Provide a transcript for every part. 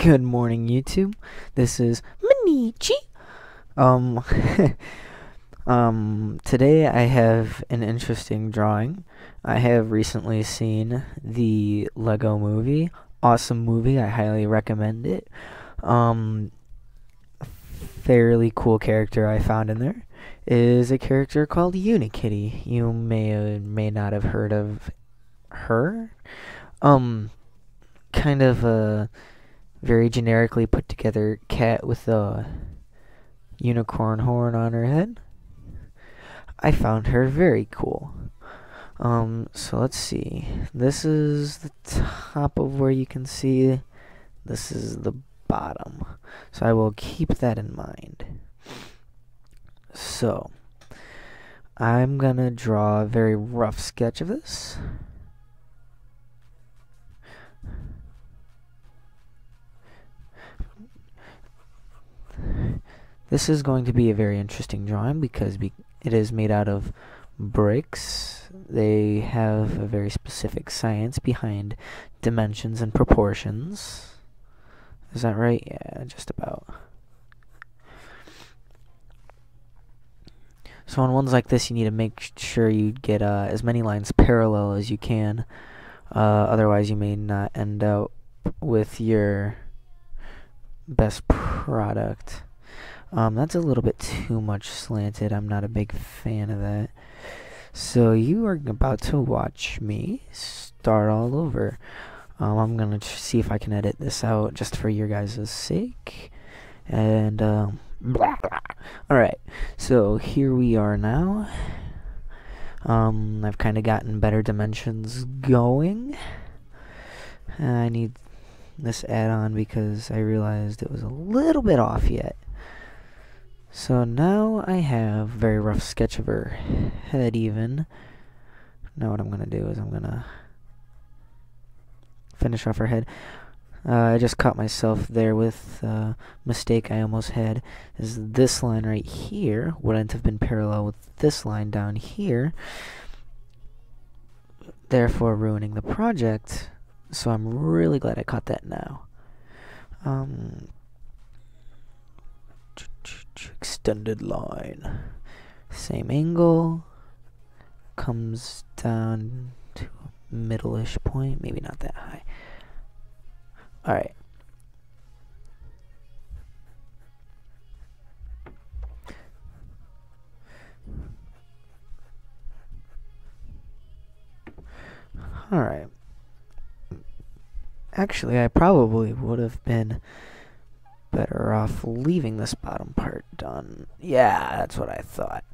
Good morning, YouTube. This is Manichi. Um, today I have an interesting drawing. I have recently seen the Lego movie. Awesome movie. I highly recommend it. Um, Fairly cool character I found in there is a character called Unikitty. You may or may not have heard of her. Kind of a very generically put together cat with a unicorn horn on her head. I found her very cool. So let's see. This is the top of where you can see. This is the bottom. So I will keep that in mind. So I'm gonna draw a very rough sketch of this. This is going to be a very interesting drawing because it is made out of bricks. They have a very specific science behind dimensions and proportions. Is that right? Yeah, just about. So on ones like this, you need to make sure you get as many lines parallel as you can. Otherwise, you may not end up with your best product. That's a little bit too much slanted. I'm not a big fan of that. So you are about to watch me start all over. I'm gonna see if I can edit this out just for your guys' sake. And alright, so here we are now. I've kind of gotten better dimensions going. I need this add-on because I realized it was a little bit off yet. So now I have a very rough sketch of her head even. Now what I'm going to do is I'm going to finish off her head. I just caught myself there with a mistake I almost had. Is this line right here wouldn't have been parallel with this line down here, therefore ruining the project. So I'm really glad I caught that now. Extended line, same angle, comes down to a middle-ish point, maybe not that high. Alright. Alright. Actually, I probably would have been better off leaving this bottom part done. Yeah, that's what I thought.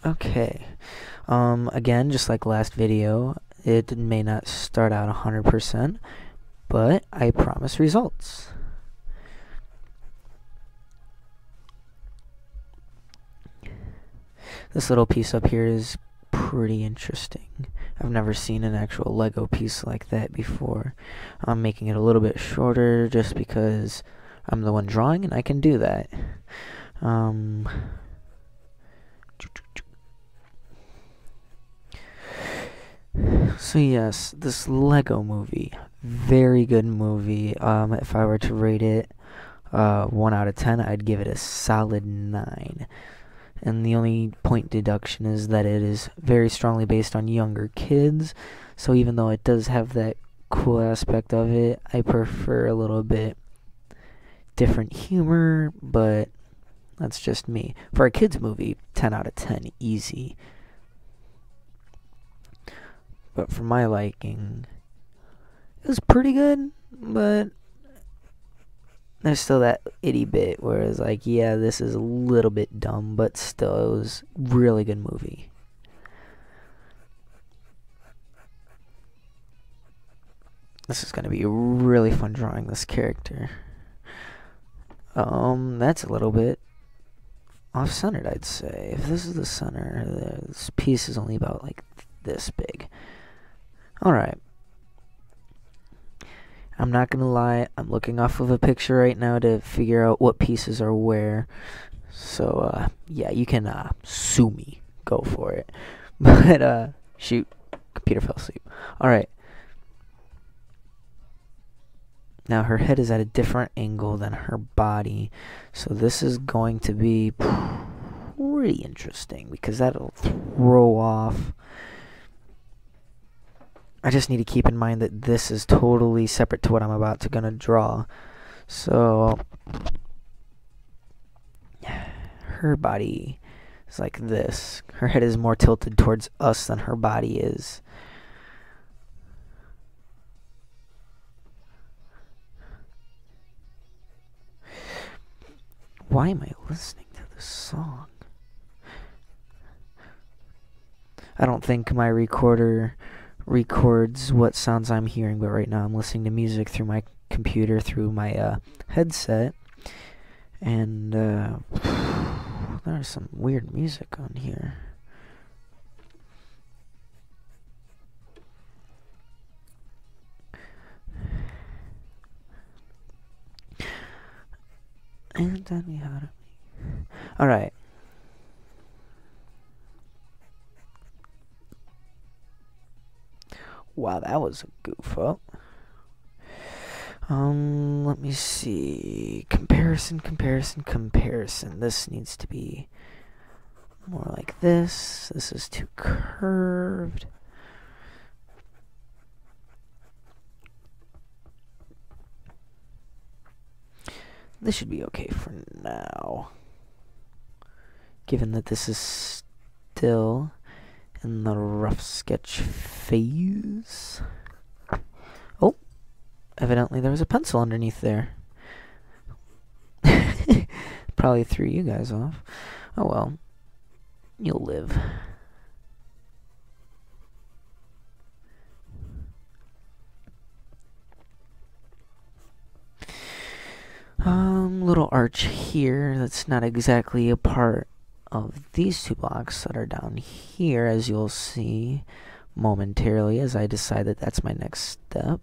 Okay. Again, just like last video, it may not start out 100%, but I promise results. This little piece up here is pretty interesting. I've never seen an actual Lego piece like that before. I'm making it a little bit shorter just because I'm the one drawing and I can do that. So yes, this Lego movie, very good movie. If I were to rate it 1 out of 10, I'd give it a solid 9. And the only point deduction is that it is very strongly based on younger kids. So even though it does have that cool aspect of it, I prefer a little bit different humor, but that's just me. For a kids movie, 10 out of 10, easy. But for my liking, it was pretty good, but there's still that itty bit where it's like, yeah, this is a little bit dumb, but still, it was a really good movie. This is going to be really fun drawing this character. That's a little bit off-centered, I'd say. If this is the center, this piece is only about like this big. Alright. I'm not gonna lie, I'm looking off of a picture right now to figure out what pieces are where. So, yeah, you can sue me. Go for it. But, shoot. Computer fell asleep. Alright. Now her head is at a different angle than her body, so this is going to be pretty interesting because that'll throw off. I just need to keep in mind that this is totally separate to what I'm about to gonna draw. So her body is like this. Her head is more tilted towards us than her body is. Why am I listening to this song? I don't think my recorder records what sounds I'm hearing, but right now I'm listening to music through my computer, through my headset, and there's some weird music on here. And tell me how to. Alright. Wow, that was a goof up. Let me see. Comparison. This needs to be more like this. This is too curved. This should be okay for now, given that this is still in the rough sketch phase. Oh, evidently there was a pencil underneath there. Probably threw you guys off. Oh well, you'll live. Little arch here that's not exactly a part of these two blocks that are down here, as you'll see momentarily as I decide that that's my next step.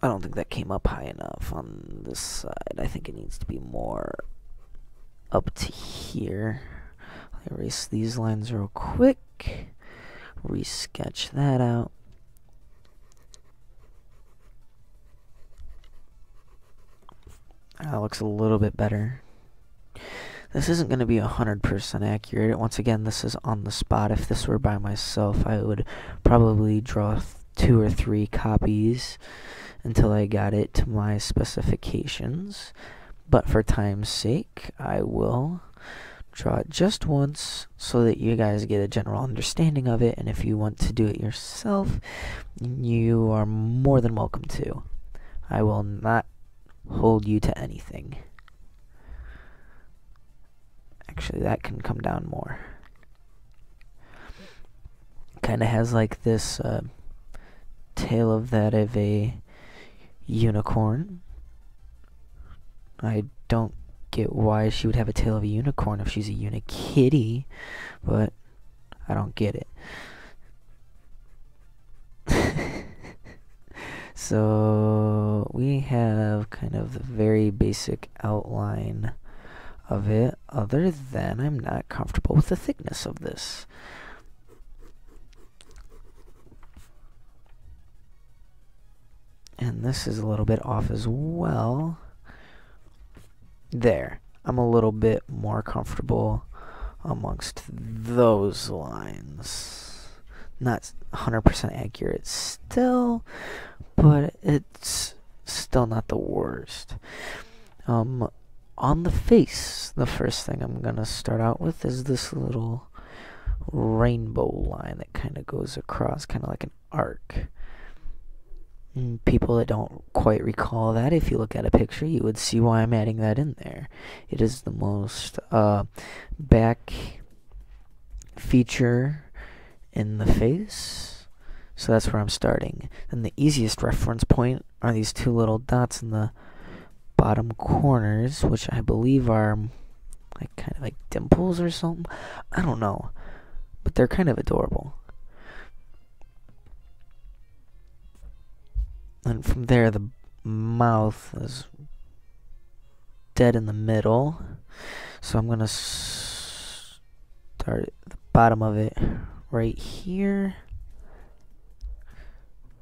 I don't think that came up high enough on this side. I think it needs to be more up to here. I'll erase these lines real quick. Resketch that out. That looks a little bit better. This isn't going to be 100% accurate. Once again, this is on the spot. If this were by myself, I would probably draw 2 or 3 copies until I got it to my specifications. But for time's sake, I will draw it just once so that you guys get a general understanding of it. And if you want to do it yourself, you are more than welcome to. I will not hold you to anything. Actually, that can come down more. Kind of has like this tail of that of a unicorn. I don't get why she would have a tail of a unicorn if she's a Unikitty, but I don't get it. So we have kind of the very basic outline of it, other than I'm not comfortable with the thickness of this. And this is a little bit off as well. There. I'm a little bit more comfortable amongst those lines. Not 100% accurate still, but it's still not the worst. On the face, the first thing I'm going to start out with is this little rainbow line that kind of goes across, kind of like an arc. People that don't quite recall that, if you look at a picture, you would see why I'm adding that in there. It is the most back feature in the face, so that's where I'm starting. And the easiest reference point are these 2 little dots in the bottom corners, which I believe are like kind of like dimples or something. I don't know, but they're kind of adorable. And from there, the mouth is dead in the middle. So I'm going to start at the bottom of it right here.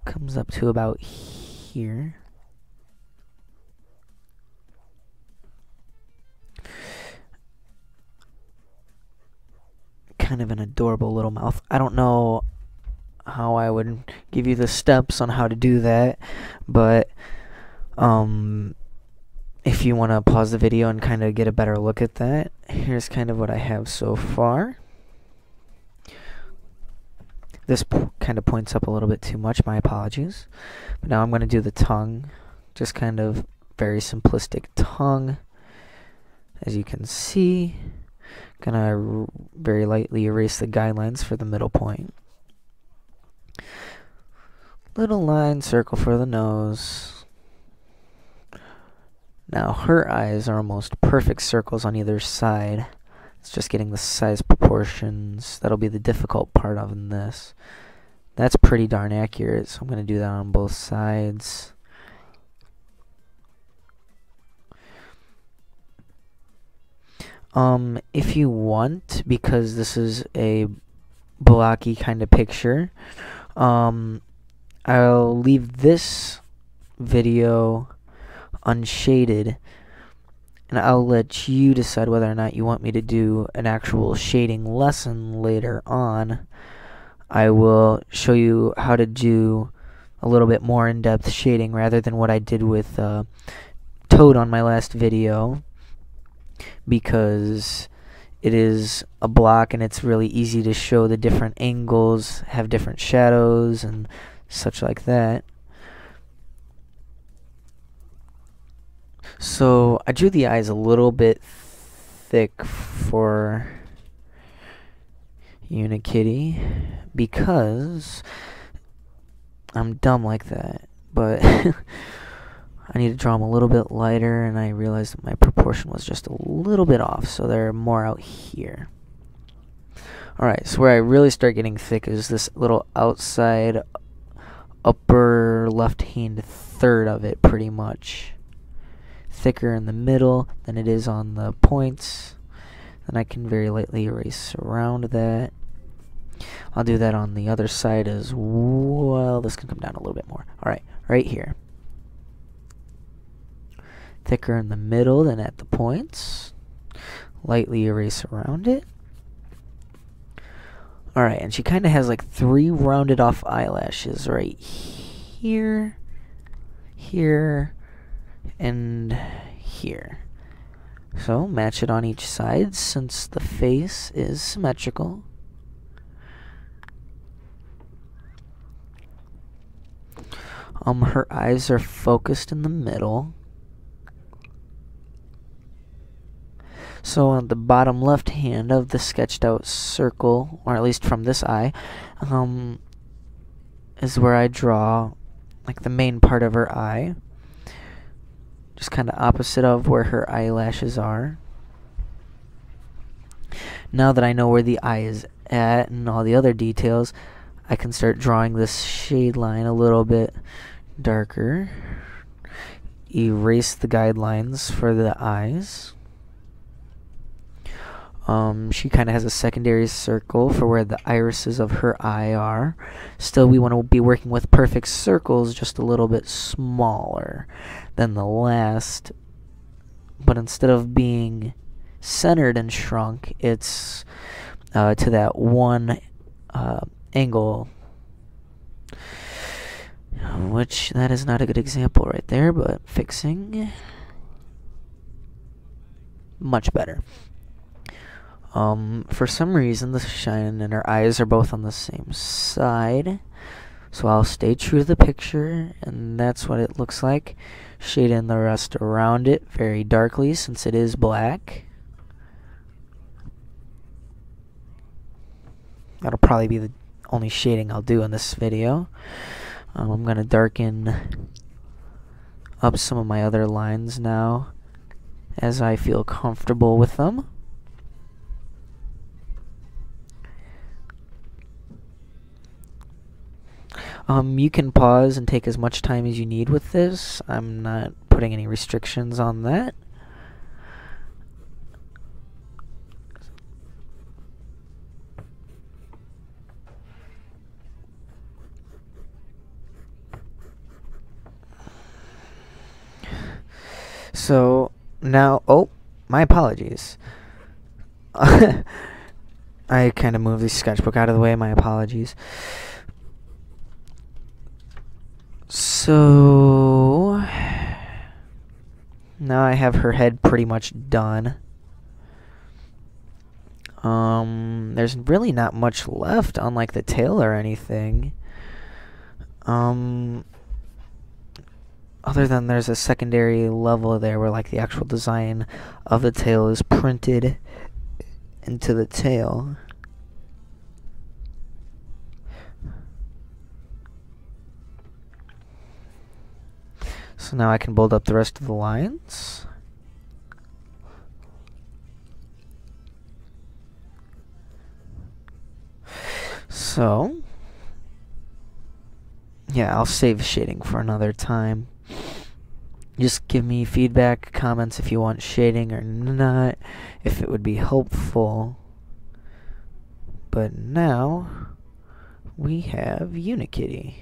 Comes up to about here. Kind of an adorable little mouth. I don't know how I would give you the steps on how to do that, but if you want to pause the video and kind of get a better look at that, here's kind of what I have so far. This kind of points up a little bit too much, my apologies. But now I'm going to do the tongue, just kind of very simplistic tongue. As you can see, gonna very lightly erase the guidelines for the middle point. Little line circle for the nose. Now her eyes are almost perfect circles on either side. It's just getting the size proportions that'll be the difficult part of this. That's pretty darn accurate, so I'm going to do that on both sides. If you want, because this is a blocky kind of picture, I'll leave this video unshaded, and I'll let you decide whether or not you want me to do an actual shading lesson later on. I will show you how to do a little bit more in-depth shading rather than what I did with Toad on my last video, because it is a block and it's really easy to show the different angles, have different shadows and such like that. So I drew the eyes a little bit thick for Unikitty because I'm dumb like that, but I need to draw them a little bit lighter, and I realized that my proportion was just a little bit off, so they're more out here. Alright, so where I really start getting thick is this little outside upper left-hand third of it, pretty much. Thicker in the middle than it is on the points. Then I can very lightly erase around that. I'll do that on the other side as well. This can come down a little bit more. Alright, right here. Thicker in the middle than at the points. Lightly erase around it. Alright, and she kind of has like 3 rounded off eyelashes right here, here, and here. So match it on each side since the face is symmetrical. Her eyes are focused in the middle. So on the bottom left hand of the sketched out circle, or at least from this eye, is where I draw like the main part of her eye. Just kind of opposite of where her eyelashes are. Now that I know where the eye is at and all the other details, I can start drawing this shade line a little bit darker. Erase the guidelines for the eyes. She kind of has a secondary circle for where the irises of her eye are. Still, we want to be working with perfect circles, just a little bit smaller than the last. But instead of being centered and shrunk, it's to that one angle. Which, that is not a good example right there, but fixing. Much better. For some reason, the shine and her eyes are both on the same side. So I'll stay true to the picture, and that's what it looks like. Shade in the rest around it very darkly, since it is black. That'll probably be the only shading I'll do in this video. I'm going to darken up some of my other lines now, as I feel comfortable with them. You can pause and take as much time as you need with this. I'm not putting any restrictions on that. So now, oh, my apologies. I kind of moved the sketchbook out of the way. My apologies. So now I have her head pretty much done. There's really not much left, unlike the tail or anything. Other than there's a secondary level there where like the actual design of the tail is printed into the tail. So now I can build up the rest of the lines. So, yeah, I'll save shading for another time. Just give me feedback, comments if you want shading or not, if it would be helpful. But now, we have Unikitty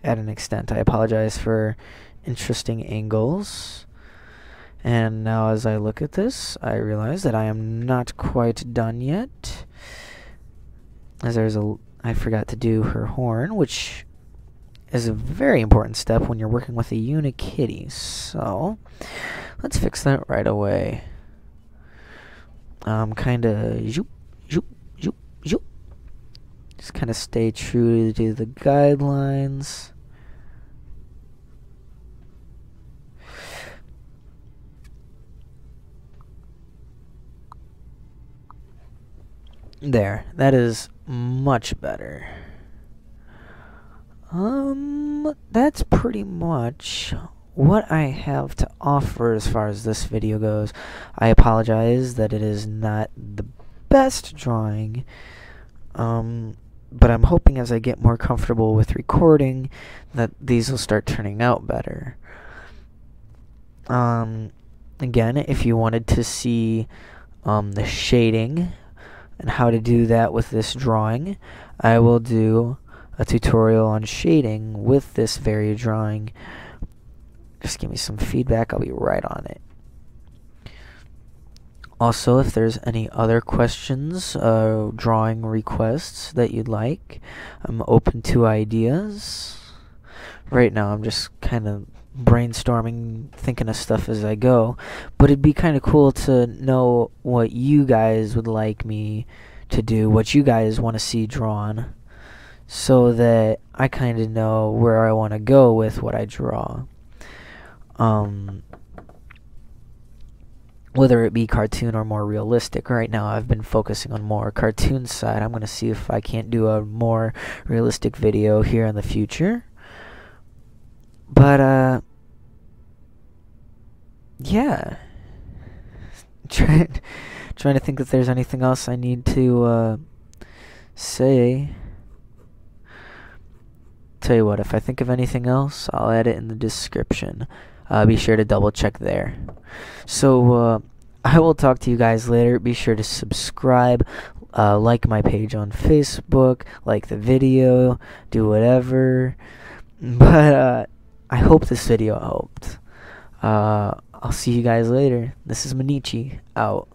at an extent. I apologize for interesting angles. And now as I look at this, I realize that I am not quite done yet. As I forgot to do her horn, which is a very important step when you're working with a Unikitty. So, let's fix that right away. Kinda zoop, zoop, zoop, zoop. Just kind of stay true to the guidelines. There, that is much better. That's pretty much what I have to offer as far as this video goes. I apologize that it is not the best drawing, but I'm hoping as I get more comfortable with recording that these will start turning out better. Again, if you wanted to see the shading and how to do that with this drawing, I will do a tutorial on shading with this very drawing. Just give me some feedback, I'll be right on it. Also, if there's any other questions, drawing requests that you'd like, I'm open to ideas. Right now I'm just kind of brainstorming, thinking of stuff as I go, but it'd be kind of cool to know what you guys would like me to do, what you guys want to see drawn, so that I kind of know where I want to go with what I draw. Whether it be cartoon or more realistic. Right now I've been focusing on more cartoon side. I'm going to see if I can't do a more realistic video here in the future. But, yeah. Trying to think if there's anything else I need to, say. Tell you what, if I think of anything else, I'll add it in the description. Be sure to double check there. So, I will talk to you guys later. Be sure to subscribe, like my page on Facebook, like the video, do whatever. But, I hope this video helped. I'll see you guys later. This is Manichi, out.